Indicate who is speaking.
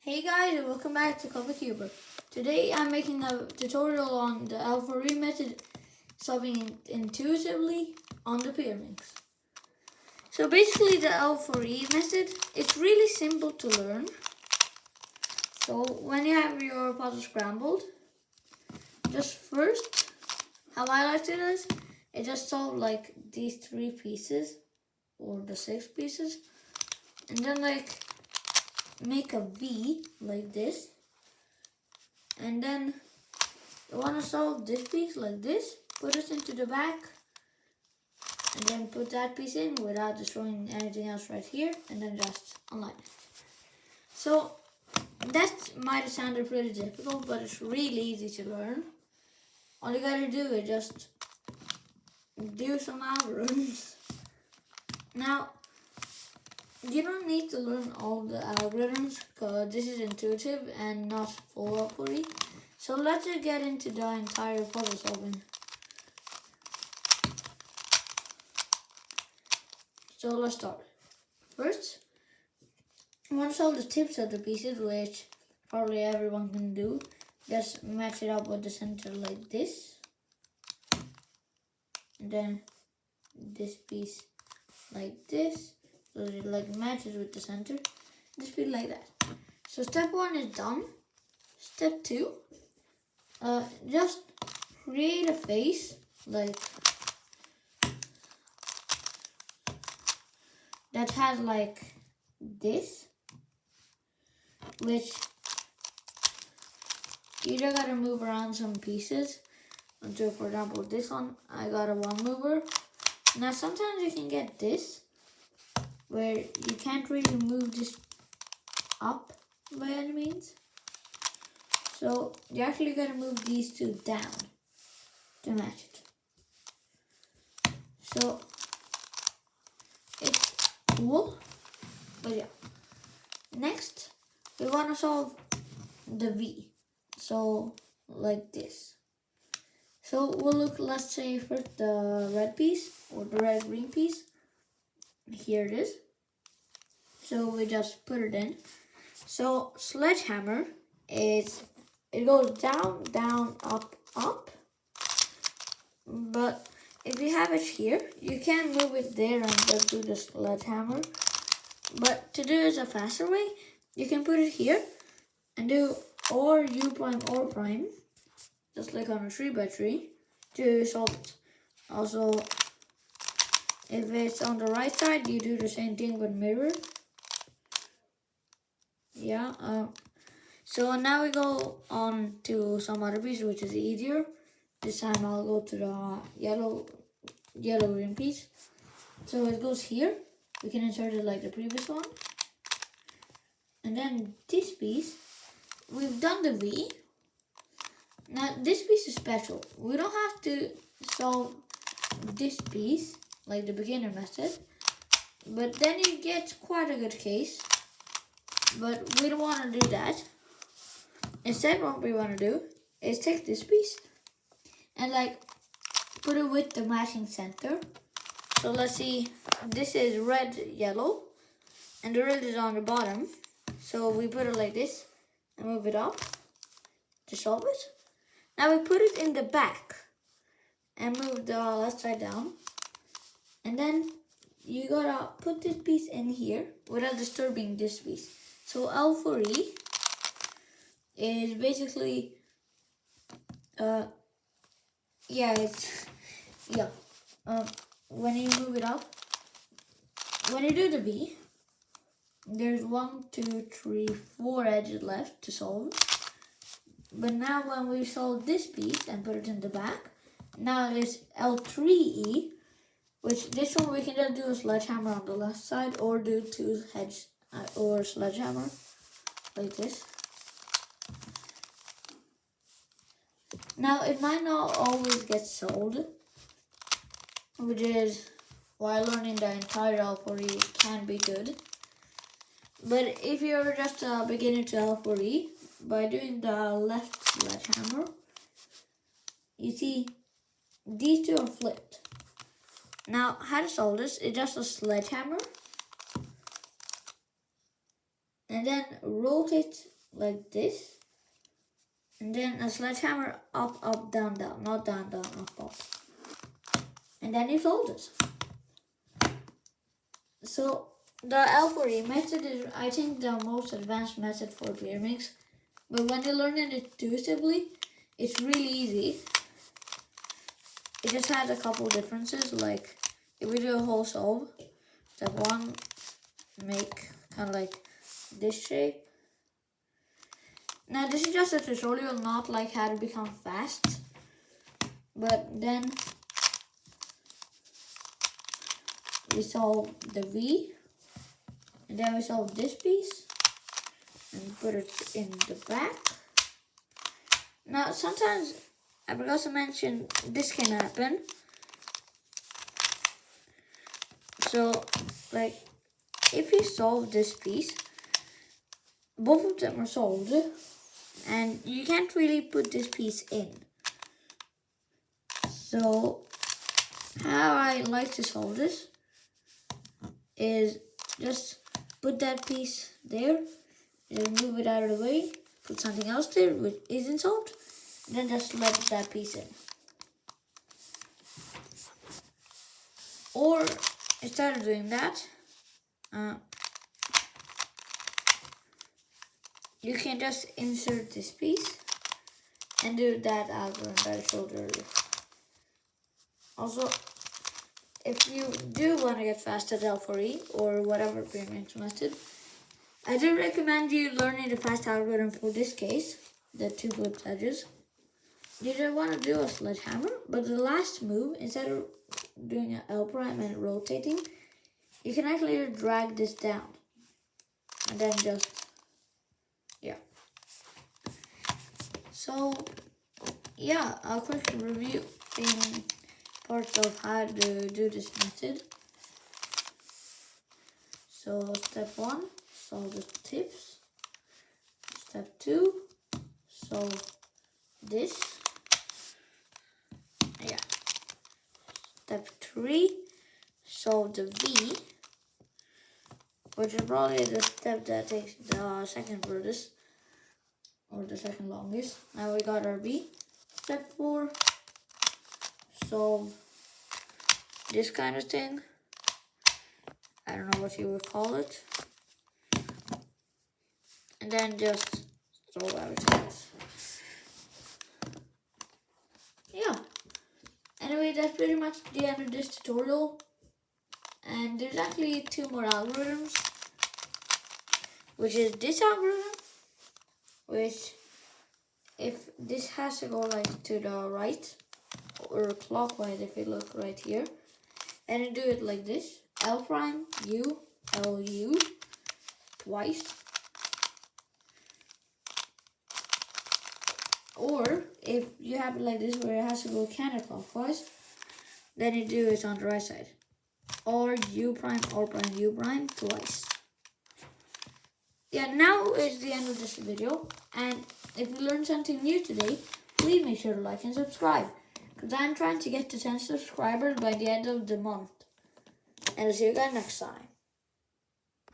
Speaker 1: Hey guys, and welcome back to Cover Cuber. Today I'm making a tutorial on the L4E method, solving intuitively on the pyraminx. So basically the L4E method, it's really simple to learn. So when you have your puzzle scrambled, just first, how I like to do this, it just solve like these 3 pieces, or the 6 pieces, and then make a V like this, and then you want to solve this piece like this, put it into the back, and then put that piece in without destroying anything else right here, and then just align it. So that might sound pretty difficult, but it's really easy to learn. All you gotta do is just do some algorithms. Now, you don't need to learn all the algorithms because this is intuitive and not full L4E. So let's just get into the entire puzzle solving. So let's start. First, I want to solve the tips of the pieces, which probably everyone can do. Just match it up with the center like this. And then this piece like this. So it matches with the center. Just be like that. So step 1 is done. Step 2, just create a face like that has like this, which you just gotta move around some pieces. So for example, this one, I got a 1 mover. Now sometimes you can get this, where you can't really move this up by any means. So you actually gotta move these 2 down to match it. So it's cool, but yeah. Next, we wanna solve the V. So like this. So we'll look, let's say first the red piece or the red green piece. Here it is. So we just put it in. So sledgehammer is, it goes down, down, up, up. But if you have it here, you can move it there and just do the sledgehammer. But to do it a faster way, you can put it here and do or U prime or prime, just like on a 3x3, to solve it. Also, if it's on the right side, you do the same thing with mirror. Yeah. So now we go on to some other piece, which is easier. This time I'll go to the yellow green piece. So it goes here. We can insert it like the previous one. And then this piece, we've done the V. Now this piece is special. We don't have to solve this piece like the beginner method, but then you get quite a good case. But we don't want to do that. Instead, what we want to do is take this piece and put it with the matching center. So let's see, this is red, yellow, and the red is on the bottom. So we put it like this and move it up to solve it. Now we put it in the back and move the left side down. And then you gotta put this piece in here without disturbing this piece. So L4E is basically, when you move it up, when you do the V, there's 1, 2, 3, 4 edges left to solve. But now when we solve this piece and put it in the back, now it's L3E, which this one we can just do a sledgehammer on the left side or do 2 heads or sledgehammer like this. Now it might not always get solved, which is why learning the entire L4E can be good. But if you're just a beginner to L4E, by doing the left sledgehammer, you see these 2 are flipped. Now how to solve this is just a sledgehammer and then rotate like this. And then a sledgehammer up, up, down, down. Not down, down, up, up. And then you solve this. So the L4E method is, I think, the most advanced method for pyraminx. But when you learn it intuitively, it's really easy. It just has a couple differences, like if we do a whole solve, step 1, make kind of like this shape. Now this is just a tutorial, not like how to become fast. But then we solve the V, and then we solve this piece and put it in the back. Now sometimes I forgot to mention this can happen. So like if you solve this piece, both of them are solved and you can't really put this piece in. So how I like to solve this is just put that piece there, and move it out of the way, put something else there which isn't solved, then just let that piece in. Or instead of doing that, you can just insert this piece and do that algorithm that I showed earlier. Also, if you do want to get fast at L4E or whatever pyraminx method, I do recommend you learning the fast algorithm for this case, the 2 flipped edges. You don't want to do a sledgehammer, but the last move, instead of doing an L prime and rotating, you can actually drag this down. And then just, yeah. So, yeah, a quick review in parts of how to do this method. So, step 1, solve the tips. Step 2, solve this. Yeah. Step 3, solve the V, which is probably the step that takes the second furthest, or the second longest. Now we got our V. Step 4, solve this kind of thing. I don't know what you would call it. And then just solve everything else. Yeah. Anyway, that's pretty much the end of this tutorial. And there's actually 2 more algorithms, which is this algorithm, which if this has to go like to the right or clockwise, if you look right here, and you do it like this, L prime, U, L, U, twice. Or if you have it like this where it has to go counterclockwise, then you do it on the right side. Or U prime, or prime, U prime, twice. Yeah, now is the end of this video. And if you learned something new today, please make sure to like and subscribe. Because I'm trying to get to 10 subscribers by the end of the month. And I'll see you guys next time.